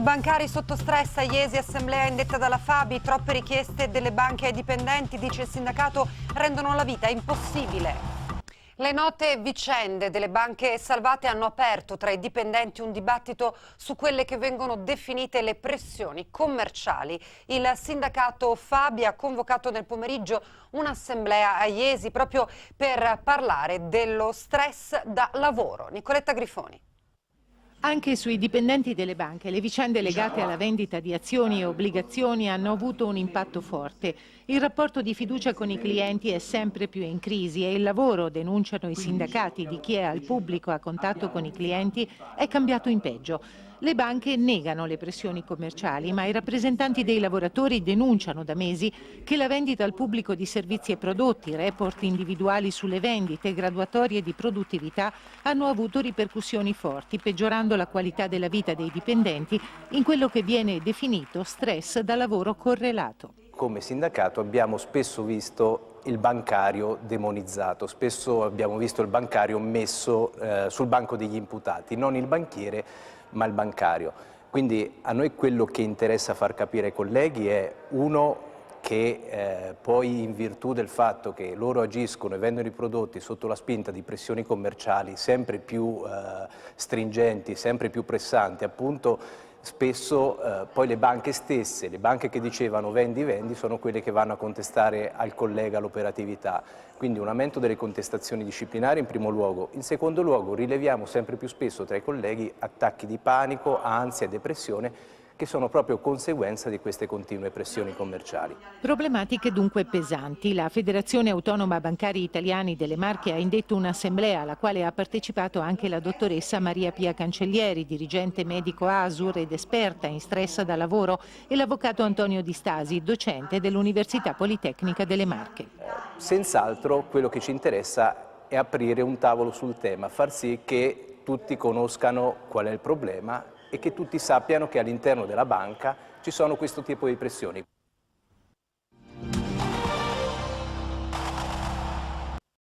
I bancari sotto stress a Iesi, assemblea indetta dalla Fabi, troppe richieste delle banche ai dipendenti, dice il sindacato, rendono la vita impossibile. Le note vicende delle banche salvate hanno aperto tra i dipendenti un dibattito su quelle che vengono definite le pressioni commerciali. Il sindacato Fabi ha convocato nel pomeriggio un'assemblea a Iesi proprio per parlare dello stress da lavoro. Nicoletta Grifoni. Anche sui dipendenti delle banche le vicende legate alla vendita di azioni e obbligazioni hanno avuto un impatto forte. Il rapporto di fiducia con i clienti è sempre più in crisi e il lavoro, denunciano i sindacati di chi è al pubblico a contatto con i clienti, è cambiato in peggio. Le banche negano le pressioni commerciali, ma i rappresentanti dei lavoratori denunciano da mesi che la vendita al pubblico di servizi e prodotti, report individuali sulle vendite, graduatorie di produttività hanno avuto ripercussioni forti, peggiorando la qualità della vita dei dipendenti in quello che viene definito stress da lavoro correlato. Come sindacato abbiamo spesso visto il bancario demonizzato, spesso abbiamo visto il bancario messo sul banco degli imputati, non il banchiere ma il bancario. Quindi a noi quello che interessa far capire ai colleghi è uno che poi in virtù del fatto che loro agiscono e vendono i prodotti sotto la spinta di pressioni commerciali sempre più stringenti, sempre più pressanti, appunto spesso poi le banche stesse, le banche che dicevano vendi, vendi, sono quelle che vanno a contestare al collega l'operatività. Quindi un aumento delle contestazioni disciplinari in primo luogo. In secondo luogo rileviamo sempre più spesso tra i colleghi attacchi di panico, ansia e depressione che sono proprio conseguenza di queste continue pressioni commerciali. Problematiche dunque pesanti. La Federazione Autonoma Bancari Italiani delle Marche ha indetto un'assemblea alla quale ha partecipato anche la dottoressa Maria Pia Cancellieri, dirigente medico ASUR ed esperta in stress da lavoro, e l'avvocato Antonio Di Stasi, docente dell'Università Politecnica delle Marche. Senz'altro quello che ci interessa è aprire un tavolo sul tema, far sì che tutti conoscano qual è il problema e che tutti sappiano che all'interno della banca ci sono questo tipo di pressioni.